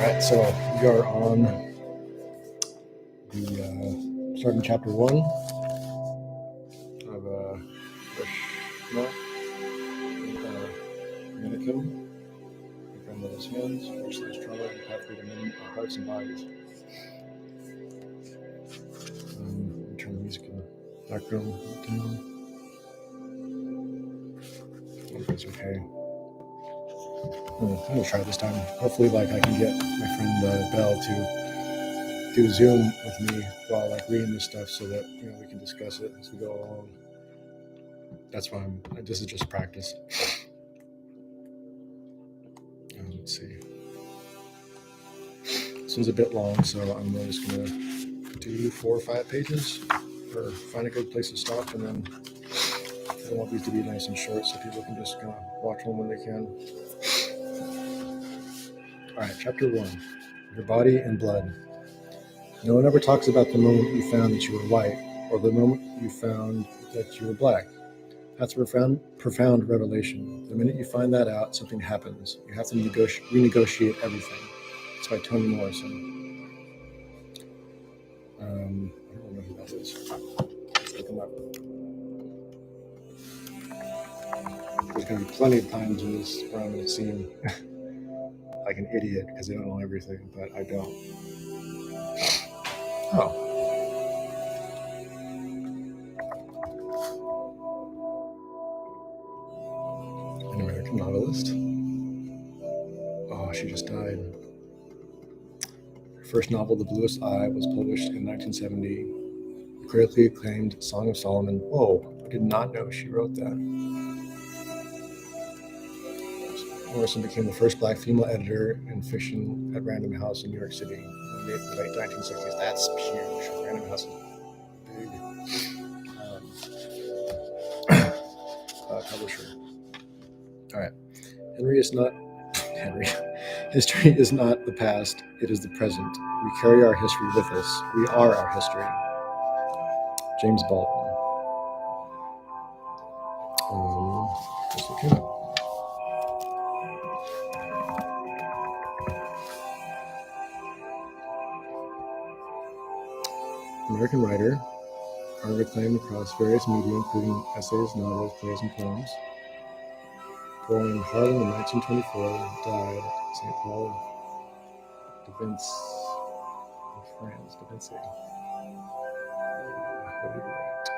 right, so we are on the starting chapter 1 of Mending, my grandmother's hands, racialized trauma, and pathway to mending our hearts and bodies. Turn the music in the background down. Everything's okay. I'm gonna try this time. Hopefully, I can get my friend Belle to do Zoom with me while reading this stuff, so that we can discuss it as we go along. That's why this is just practice. Let's see. This one's a bit long, so I'm just gonna do 4 or 5 pages, or find a good place to stop, and then I want these to be nice and short, so people can just kind of watch them when they can. All right, chapter 1, your body and blood. No one ever talks about the moment you found that you were white, or the moment you found that you were black. That's a profound revelation. The minute you find that out, something happens. You have to renegotiate everything. It's by Toni Morrison. I don't know who that is. Let's look him up. There's going to be plenty of times in this where I'm going to seem like an idiot because I don't know everything, but I don't. Oh. An American novelist. Oh, she just died. Her first novel, The Bluest Eye, was published in 1970. The critically acclaimed Song of Solomon. Whoa, I did not know she wrote that. Morrison became the first black female editor in fiction at Random House in New York City in the late 1960s. That's huge. Random House is big publisher. All right. History is not the past. It is the present. We carry our history with us. We are our history. James Baldwin. Just looking up. American writer, earned acclaim across various media, including essays, novels, plays, and poems. Born in Harlem in 1924, died at St. Paul de Vince in France. De Vinci. What did he write?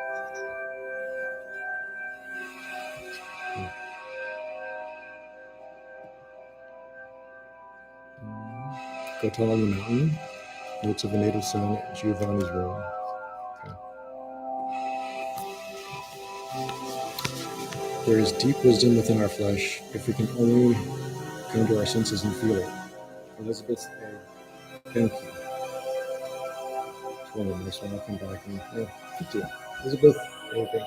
Hotel on the Mountain. Notes of a Native Son at Giovanni's Room. Okay. There is deep wisdom within our flesh if we can only come to our senses and feel it. Elizabeth A. Benke. It's one of this one. I'll come back and keep it. Elizabeth A. Benke.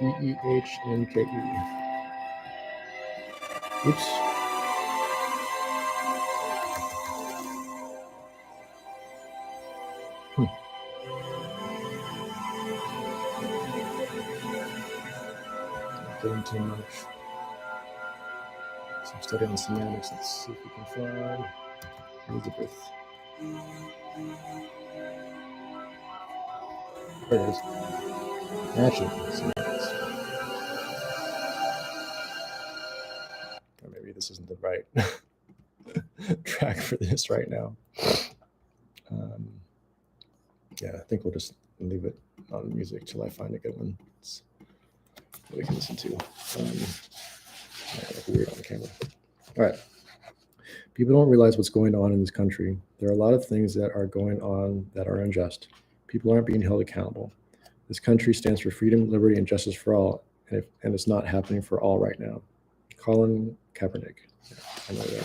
Behnke. Oops. Not getting too much. So I'm studying semantics. Let's see if we can find Elizabeth. There it is. Matching semantics. Or maybe this isn't the right track for this right now. Yeah, I think we'll just leave it on music till I find a good one that we can listen to. I look weird on the camera. All right. People don't realize what's going on in this country. There are a lot of things that are going on that are unjust. People aren't being held accountable. This country stands for freedom, liberty, and justice for all, and it's not happening for all right now. Colin Kaepernick. Yeah, I know that.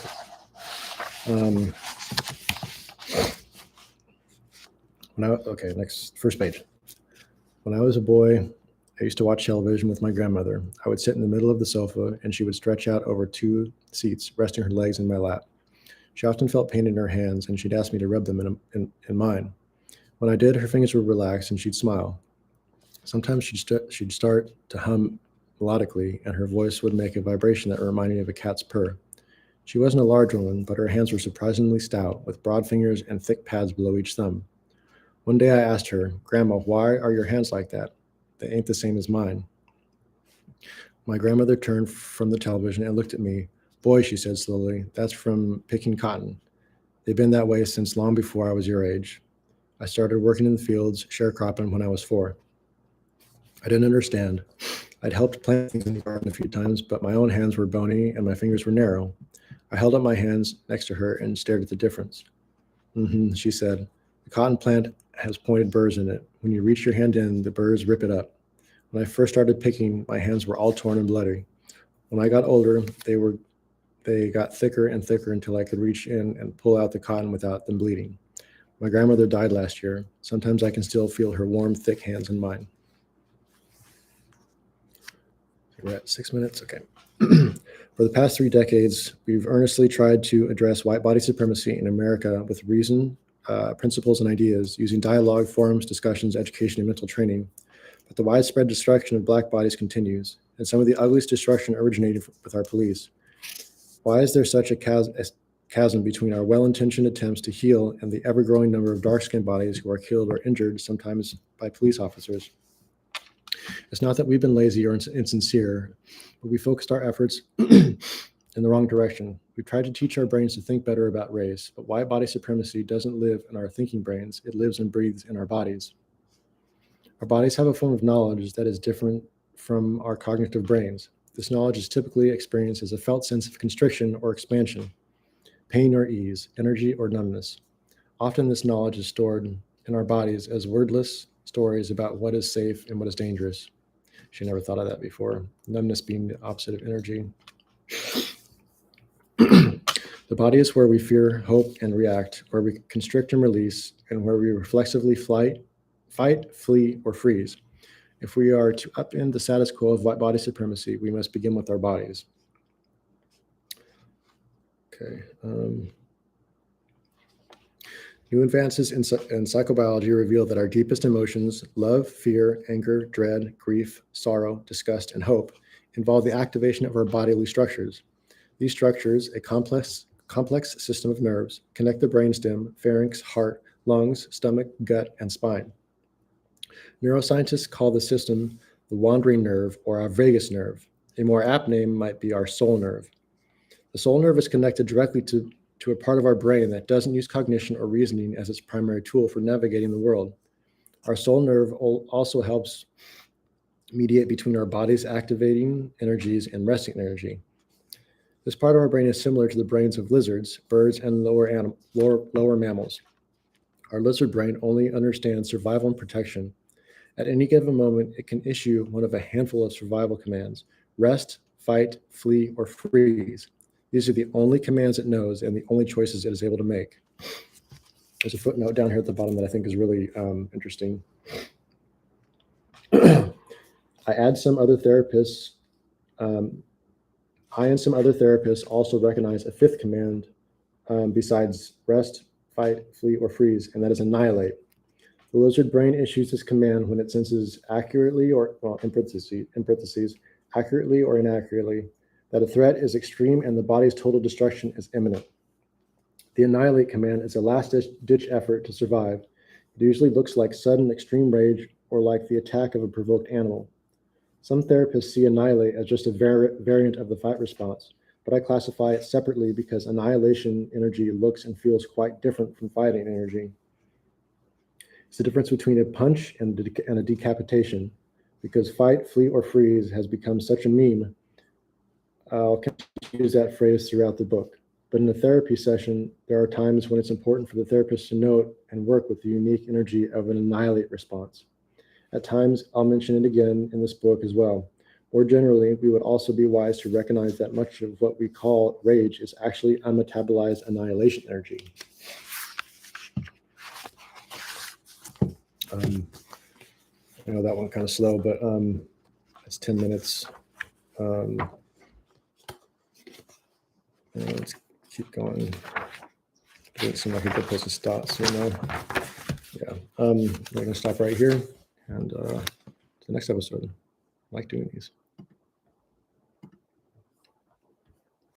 First page. When I was a boy, I used to watch television with my grandmother. I would sit in the middle of the sofa, and she would stretch out over 2 seats, resting her legs in my lap. She often felt pain in her hands, and she'd ask me to rub them in mine. When I did, her fingers would relax, and she'd smile. Sometimes she'd start to hum melodically, and her voice would make a vibration that reminded me of a cat's purr. She wasn't a large woman, but her hands were surprisingly stout, with broad fingers and thick pads below each thumb. One day I asked her, "Grandma, why are your hands like that? They ain't the same as mine." My grandmother turned from the television and looked at me. "Boy," she said slowly, "that's from picking cotton. They've been that way since long before I was your age. I started working in the fields, sharecropping, when I was 4. I didn't understand. I'd helped plant things in the garden a few times, but my own hands were bony and my fingers were narrow. I held up my hands next to her and stared at the difference. She said. "The cotton plant has pointed burrs in it. When you reach your hand in, the burrs rip it up. When I first started picking, my hands were all torn and bloody. When I got older, they got thicker and thicker until I could reach in and pull out the cotton without them bleeding. My grandmother died last year. Sometimes I can still feel her warm, thick hands in mine." We're at 6 minutes. Okay. For the past 3 decades, we've earnestly tried to address white body supremacy in America with reason, principles, and ideas, using dialogue, forums, discussions, education, and mental training. But the widespread destruction of Black bodies continues, and some of the ugliest destruction originated with our police. Why is there such a chasm between our well-intentioned attempts to heal and the ever-growing number of dark-skinned bodies who are killed or injured, sometimes by police officers? It's not that we've been lazy or insincere, but we focused our efforts in the wrong direction. We tried to teach our brains to think better about race, but white body supremacy doesn't live in our thinking brains. It lives and breathes in our bodies. Our bodies have a form of knowledge that is different from our cognitive brains. This knowledge is typically experienced as a felt sense of constriction or expansion, pain or ease, energy or numbness. Often this knowledge is stored in our bodies as wordless stories about what is safe and what is dangerous. She never thought of that before. Numbness being the opposite of energy. The body is where we fear, hope, and react, where we constrict and release, and where we reflexively fight, flee, or freeze. If we are to upend the status quo of white body supremacy, we must begin with our bodies. Okay. New advances in psychobiology reveal that our deepest emotions, love, fear, anger, dread, grief, sorrow, disgust, and hope, involve the activation of our bodily structures. These structures, a complex system of nerves, connect the brainstem, pharynx, heart, lungs, stomach, gut, and spine. Neuroscientists call the system the wandering nerve or our vagus nerve. A more apt name might be our soul nerve. The soul nerve is connected directly to a part of our brain that doesn't use cognition or reasoning as its primary tool for navigating the world. Our soul nerve also helps mediate between our body's activating energies and resting energy. This part of our brain is similar to the brains of lizards, birds, and lower mammals. Our lizard brain only understands survival and protection. At any given moment, it can issue one of a handful of survival commands: rest, fight, flee, or freeze. These are the only commands it knows and the only choices it is able to make. There's a footnote down here at the bottom that I think is really interesting. I and some other therapists also recognize a 5th command besides rest, fight, flee, or freeze, and that is annihilate. The lizard brain issues this command when it senses accurately or, well, in parentheses, accurately or inaccurately, that a threat is extreme and the body's total destruction is imminent. The annihilate command is a last-ditch effort to survive. It usually looks like sudden extreme rage or like the attack of a provoked animal. Some therapists see annihilate as just a variant of the fight response, but I classify it separately because annihilation energy looks and feels quite different from fighting energy. It's the difference between a punch and a decapitation, because fight, flee, or freeze has become such a meme. I'll continue to use that phrase throughout the book. But in a therapy session, there are times when it's important for the therapist to note and work with the unique energy of an annihilate response. At times, I'll mention it again in this book as well. More generally, we would also be wise to recognize that much of what we call rage is actually unmetabolized annihilation energy. I know that one kind of slow, but it's 10 minutes. Let's keep going. Doesn't seem like a good place to stop. So yeah, we're going to stop right here and to the next episode. I like doing these.